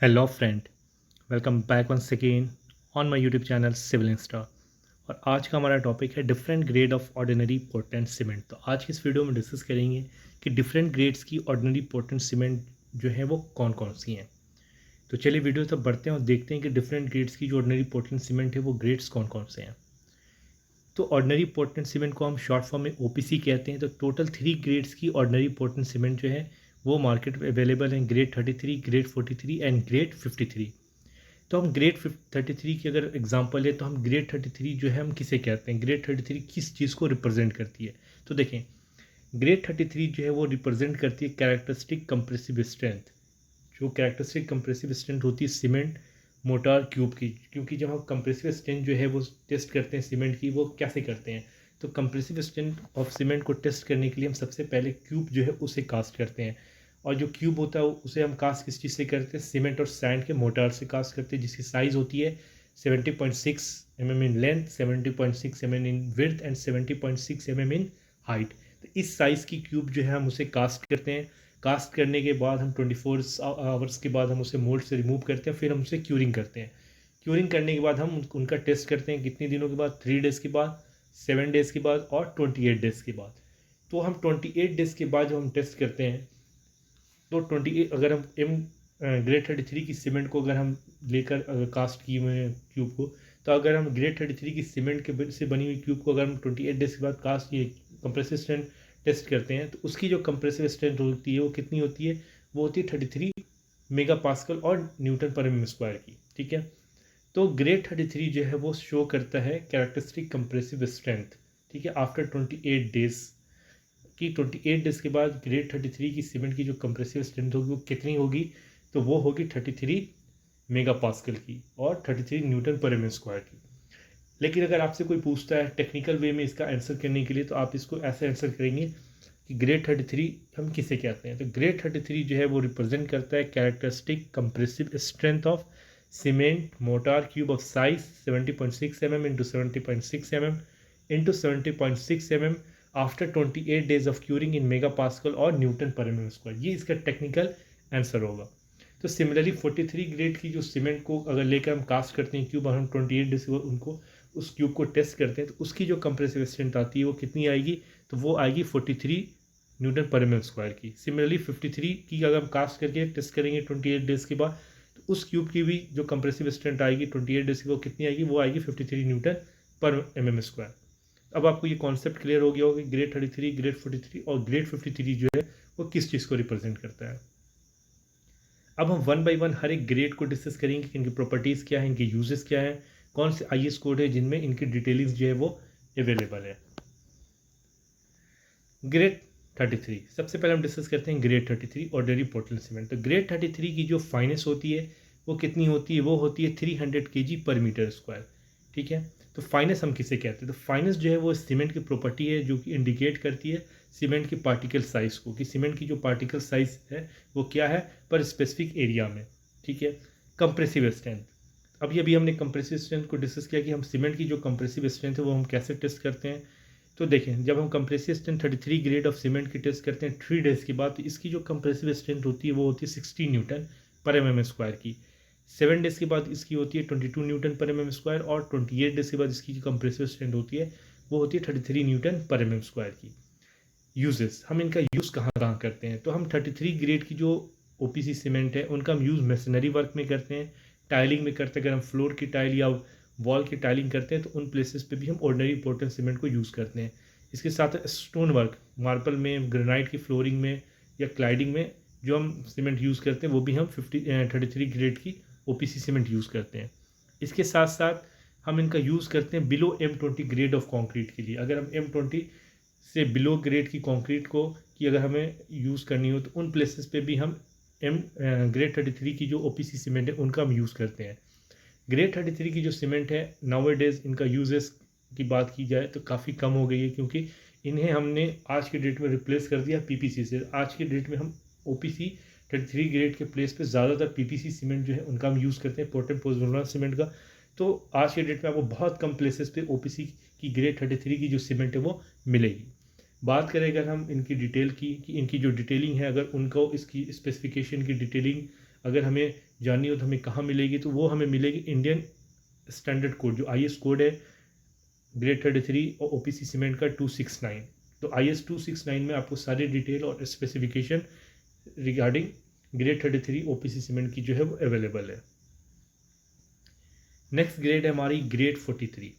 Hello friend, welcome back once again on my YouTube channel civil Insta. और आज का हमारा टॉपिक है different grade of ordinary Portland cement. तो आज की इस वीडियो में डिस्कस करेंगे कि डिफरेंट ग्रेड्स की ऑर्डिनरी पोर्टलैंड सीमेंट जो है वो कौन कौन सी हैं। तो चलिए वीडियो तक बढ़ते हैं और देखते हैं कि डिफरेंट ग्रेड्स की जो ऑर्डिनरी पोर्टलैंड सीमेंट है वो ग्रेड्स कौन कौन से हैं। तो ऑर्डिनरी पोर्टलैंड सीमेंट को हम शॉर्ट फॉर्म में ओपीसी कहते हैं। तो टोटल 3 ग्रेड्स की ऑर्डिनरी पोर्टलैंड सीमेंट जो है वो मार्केट में अवेलेबल हैं, ग्रेड 33, ग्रेड 43 एंड ग्रेड 53। तो हम ग्रेड 33 की अगर एग्जांपल है तो हम ग्रेड 33 जो है हम किसे कहते हैं, ग्रेड 33 किस चीज़ को रिप्रेजेंट करती है। तो देखें, ग्रेड 33 जो है वो रिप्रेजेंट करती है कैरेक्टरिस्टिक कंप्रेसिव स्ट्रेंथ। जो कैरेक्टरिस्टिक कंप्रेसिव स्ट्रेंथ होती है सीमेंट मोटार क्यूब की, क्योंकि जब हम कंप्रेसिव स्ट्रेंथ जो है वो टेस्ट करते हैं सीमेंट की, वो कैसे करते हैं। तो कंप्रेसिव स्ट्रेंथ ऑफ सीमेंट को टेस्ट करने के लिए हम सबसे पहले क्यूब जो है उसे कास्ट करते हैं। और जो क्यूब होता है उसे हम कास्ट किस चीज़ से करते हैं, सीमेंट और सैंड के मोटार से कास्ट करते हैं, जिसकी साइज़ होती है 70.6 mm in length, 70.6 mm in width and 70.6 mm in height. तो इस साइज़ की क्यूब जो है हम उसे कास्ट करते हैं। कास्ट करने के बाद हम 24 आवर्स के बाद हम उसे मोल्ड से रिमूव करते हैं, फिर हम उसे क्यूरिंग करते हैं। क्यूरिंग करने के बाद हम उनका टेस्ट करते हैं कितने दिनों के बाद, 3 डेज़ के बाद, 7 डेज़ के बाद और 28 डेज़ के बाद। तो हम 28 डेज़ के बाद जब हम टेस्ट करते हैं तो 28, अगर हम ग्रेड 33 की सीमेंट को अगर हम लेकर कास्ट किए हुए हैं क्यूब को, तो अगर हम ग्रेड 33 की सीमेंट के से बनी हुई क्यूब को अगर हम 28 डेज के बाद कास्ट किए कंप्रेसिव स्ट्रेंथ टेस्ट करते हैं, तो उसकी जो कंप्रेसिव स्ट्रेंथ होती है वो कितनी होती है, वो होती है 33 मेगा पास्कल और न्यूटन पर एम स्क्वायर की। ठीक है, तो ग्रेड 33 जो है वो शो करता है कैरेक्टरिस्टिक कंप्रेसिव स्ट्रेंथ। ठीक है, आफ्टर 28 डेज कि 28 डेज के बाद ग्रेड 33 की सीमेंट की जो कंप्रेसिव स्ट्रेंथ होगी वो कितनी होगी, तो वो होगी 33 मेगा पास्कल की और 33 न्यूटन पर एम स्क्वायर की। लेकिन अगर आपसे कोई पूछता है टेक्निकल वे में इसका आंसर करने के लिए, तो आप इसको ऐसे आंसर करेंगे कि ग्रेड 33 हम किसे कहते हैं। तो ग्रेड 33 जो है वो रिप्रेजेंट करता है characteristic compressive strength of cement motor cube of size 70.6 mm into 70.6 mm into 70.6 mm after 28 days of curing in mega pascal और न्यूटन पर एम स्क्वायर। ये इसका टेक्निकल आंसर होगा। तो सिमिलरली 43 ग्रेड की जो सीमेंट को अगर लेकर हम कास्ट करते हैं क्यूब और हम 28 डेज उनको उस क्यूब को टेस्ट करते हैं, तो उसकी जो कंप्रेसिव स्ट्रेंथ आती है वो कितनी आएगी, तो वो आएगी 43 न्यूटन पर एम स्क्वायर की। सिमिलरली 53 की अगर हम कास्ट करके टेस्ट करेंगे 28 डेज के बाद, तो उस क्यूब की भी जो कंप्रेसिव स्ट्रेंथ आएगी 28 डेज की वो कितनी आएगी, वो आएगी 53 न्यूटन पर एम स्क्वायर। अब आपको ये कॉन्सेप्ट क्लियर हो गया होगा कि ग्रेड 33, ग्रेड 43 और ग्रेड 53 जो है वो किस चीज़ को रिप्रेजेंट करता है। अब हम वन बाय वन हर एक ग्रेड को डिस्कस करेंगे कि इनकी प्रॉपर्टीज़ क्या है, इनके यूजेस क्या हैं, कौन से आईएस कोड है जिनमें इनकी डिटेलिंग्स जो है वो अवेलेबल है। ग्रेड 33, सबसे पहले हम डिस्कस करते हैं ग्रेड 33 ऑर्डिनरी पोर्टलैंड सीमेंट। तो ग्रेड 33 की जो फाइनेंस होती है वो कितनी होती है, वो होती है 300 kg पर मीटर स्क्वायर। ठीक है, तो फाइनेंस हम किसे कहते हैं, तो फाइनेंस जो है वो सीमेंट की प्रॉपर्टी है जो कि इंडिकेट करती है सीमेंट की पार्टिकल साइज़ को, कि सीमेंट की जो पार्टिकल साइज़ है वो क्या है पर स्पेसिफिक एरिया में। ठीक है, कंप्रेसिव स्ट्रेंथ, अभी हमने कंप्रेसिव स्ट्रेंथ को डिस्कस किया कि हम सीमेंट की जो कंप्रेसिव स्ट्रेंथ है वो हम कैसे टेस्ट करते हैं। तो देखें, जब हम compressive strength 33 grade of cement की टेस्ट करते हैं 3 डेज़ के बाद, तो इसकी जो कंप्रेसिव स्ट्रेंथ होती है वो होती है 60 न्यूटन पर एम स्क्वायर की। 7 डेज़ के बाद इसकी होती है 22 न्यूटन पर एम स्क्वायर और 28 डेज़ के बाद इसकी जो कंप्रेसिव स्ट्रेंथ होती है वो होती है 33 न्यूटन पर एम स्क्वायर की। यूजेस, हम इनका यूज़ कहाँ कहाँ करते हैं, तो हम 33 ग्रेड की जो ओपीसी सीमेंट है उनका हम यूज़ मशीनरी वर्क में करते हैं, टाइलिंग में करते हैं। अगर हम फ्लोर की टाइल या वॉल की टाइलिंग करते हैं तो उन प्लेसेस पे भी हम ऑर्डिनरी पोर्टलैंड सीमेंट को यूज़ करते हैं। इसके साथ स्टोन वर्क, मार्बल में, ग्रेनाइट की फ्लोरिंग में या क्लाइडिंग में जो हम सीमेंट यूज़ करते हैं वो भी हम 33 ग्रेड की ओपीसी सीमेंट यूज़ करते हैं। इसके साथ साथ हम इनका यूज़ करते हैं below M20 grade of concrete के लिए। अगर हम M20 से बिलो ग्रेड की कंक्रीट को कि अगर हमें यूज़ करनी हो तो उन प्लेसेस पे भी हम ग्रेड 33 की जो ओपीसी सीमेंट है उनका हम यूज़ करते हैं। ग्रेड 33 की जो सीमेंट है नाउ डेज इनका यूजेस की बात की जाए तो काफ़ी कम हो गई है, क्योंकि इन्हें हमने आज के डेट में रिप्लेस कर दिया पीपीसी से। आज के डेट में हम ओपीसी 33 ग्रेड के प्लेस पे ज़्यादातर पीपीसी सीमेंट जो है उनका हम यूज़ करते हैं, पोर्टलैंड पोज़ोलाना सीमेंट का। तो आज के डेट में आपको बहुत कम प्लेसेस पे ओपीसी की ग्रेड 33 की जो सीमेंट है वो मिलेगी। बात करें अगर हम इनकी डिटेल की कि इनकी जो डिटेलिंग है, अगर उनको इसकी स्पेसिफिकेशन की डिटेलिंग अगर हमें जाननी हो तो हमें कहाँ मिलेगी, तो वो हमें मिलेगी इंडियन स्टैंडर्ड कोड, जो IS कोड है ग्रेड 33 और OPC सीमेंट का 269। तो IS 269 में आपको सारी डिटेल और specification regarding grade 33 OPC cement की जो है वो अवेलेबल है। नेक्स्ट ग्रेड है हमारी ग्रेड 43।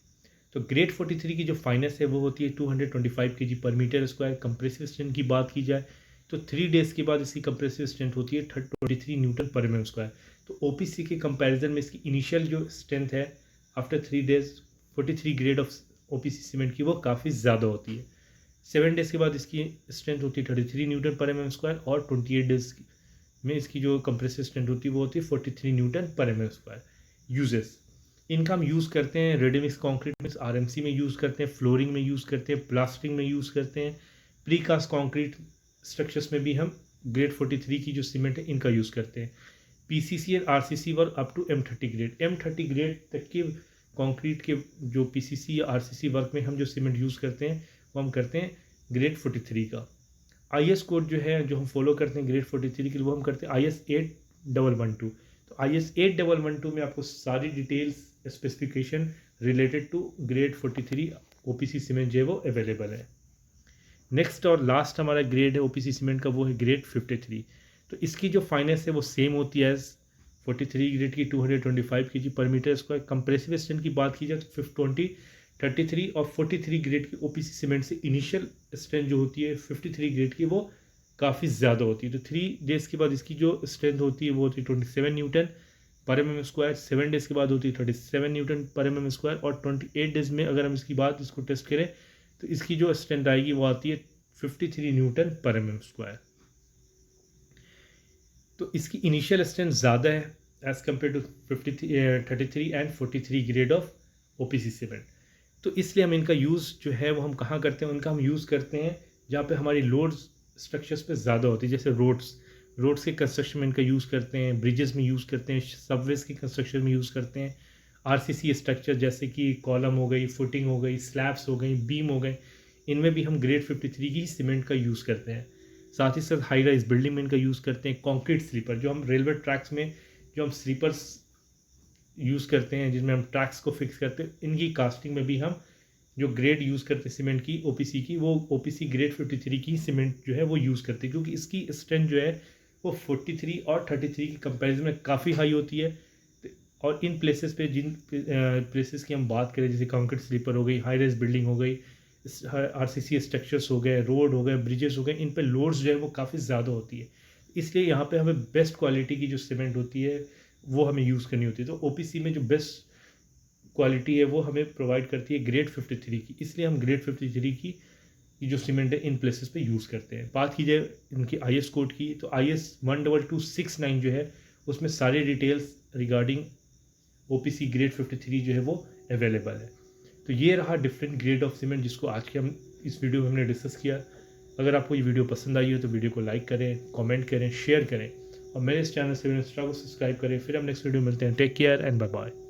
तो ग्रेड 43 की जो फाइनेंस है वो होती है 225 kg पर मीटर स्क्वायर। कंप्रेसिव स्ट्रेंथ की बात की जाए तो 3 डेज़ के बाद इसकी कंप्रेसिव स्ट्रेंथ होती है 23 न्यूटन पर mm स्क्वायर। तो OPC के कंपैरिजन में इसकी इनिशियल जो स्ट्रेंथ है after 3 days 43 grade of OPC cement की वो काफ़ी ज़्यादा होती है। 7 डेज़ के बाद इसकी स्ट्रेंथ होती है 33 न्यूटन पर mm स्क्वायर, और 28 डेज में इसकी जो कंप्रेसिव स्ट्रेंथ होती है वो होती है 43 न्यूटन पर mm स्क्वायर। यूजेस इनका हम यूज़ करते हैं ready mix concrete mix RMC में यूज़ करते हैं, फ्लोरिंग में यूज़ करते हैं, प्लास्टरिंग में यूज़ करते हैं, प्रीकास्ट कॉन्क्रीट स्ट्रक्चर्स में भी हम ग्रेड 43 की जो सीमेंट है इनका यूज़ करते हैं। PCC और RCC work up to M30 grade, M30 grade तक के कॉन्क्रीट के जो PCC या RCC वर्क में हम जो सीमेंट यूज़ करते हैं वो हम करते हैं ग्रेड 43 का। IS कोड जो है जो हम फॉलो करते हैं ग्रेड 43 के लिए वो हम करते हैं IS 8112। तो IS 8112 में आपको सारी details specification related to grade 43 OPC cement जो है वो अवेलेबल है। नेक्स्ट और लास्ट हमारा ग्रेड है OPC सीमेंट का, वो है ग्रेड 53। तो इसकी जो फाइनेंस है वो सेम होती है एज 43 ग्रेड की 225 kg पर मीटर स्क्वायर। कंप्रेसिव स्ट्रेंथ की बात की जाए तो 20 33 और 43 ग्रेड की OPC सीमेंट से इनिशियल स्ट्रेंथ जो होती है 53 ग्रेड की वो काफ़ी ज़्यादा होती है। तो 3 डेज़ के बाद इसकी जो स्ट्रेंथ होती है वो होती है 27 न्यूटन पर mm स्क्वायर। 7 डेज़ के बाद होती है 37 न्यूटन पर mm स्क्वायर, और 28 डेज़ में अगर हम इसकी बात इसको टेस्ट करें तो इसकी जो स्ट्रेंथ आएगी वो आती है 53 न्यूटन पर mm स्क्वायर। तो इसकी इनिशियल स्ट्रेंथ ज़्यादा है as compare to 33 and 43 grade of OPC cement. तो इसलिए हम इनका यूज़ जो है वो हम कहाँ करते हैं, उनका हम यूज़ करते हैं जहाँ पे हमारी लोड्स स्ट्रक्चर्स पे ज़्यादा होती है, जैसे रोड्स के कंस्ट्रक्शन में इनका यूज़ करते हैं, ब्रिजेस में यूज़ करते हैं, सबवेज के कंस्ट्रक्शन में यूज़ करते हैं, RCC स्ट्रक्चर जैसे कि कॉलम हो गई, फुटिंग हो गई, स्लैब्स हो गई, बीम हो गए, इनमें भी हम ग्रेड 53 की सीमेंट का यूज़ करते हैं। साथ ही साथ हाई राइज बिल्डिंग में इनका यूज़ करते हैं। कॉन्क्रीट स्लीपर जो हम रेलवे ट्रैक्स में जो हम स्लीपर्स यूज़ करते हैं जिसमें हम ट्रैक्स को फिक्स करते हैं, इनकी कास्टिंग में भी हम जो ग्रेड यूज़ करते हैं सीमेंट की OPC की, वो OPC ग्रेड 53 की सीमेंट जो है वो यूज़ करते हैं, क्योंकि इसकी स्ट्रेंथ जो है वो 43 और 33 की कंपैरिजन में काफ़ी हाई होती है। और इन प्लेसेस पे जिन प्लेसेस की हम बात करें जैसे कॉन्क्रीट स्लीपर हो गई, हाई राइज बिल्डिंग हो गई, RCC स्ट्रक्चर्स हो गए, रोड हो गए, ब्रिजेस हो गए, इन पे लोड्स जो है वो काफ़ी ज़्यादा होती है। इसलिए यहाँ पे हमें बेस्ट क्वालिटी की जो सीमेंट होती है वो हमें यूज़ करनी होती है। तो OPC में जो बेस्ट क्वालिटी है वो हमें प्रोवाइड करती है ग्रेड 53 की, इसलिए हम ग्रेड 53 की जो सीमेंट है इन प्लेसेस पे यूज़ करते हैं। बात की जाए इनकी IS कोड की तो IS 12269 जो है उसमें सारी डिटेल्स रिगार्डिंग OPC ग्रेड 53 जो है वो अवेलेबल है। तो ये रहा डिफरेंट ग्रेड ऑफ सीमेंट जिसको आज के हम इस वीडियो में हमने डिस्कस किया। अगर आपको ये वीडियो पसंद आई हो तो वीडियो को लाइक करें, कमेंट करें, शेयर करें, और मेरे इस चैनल सिविल इंस्टा को सब्सक्राइब करें। फिर हम नेक्स्ट वीडियो मिलते हैं। Take care and bye bye.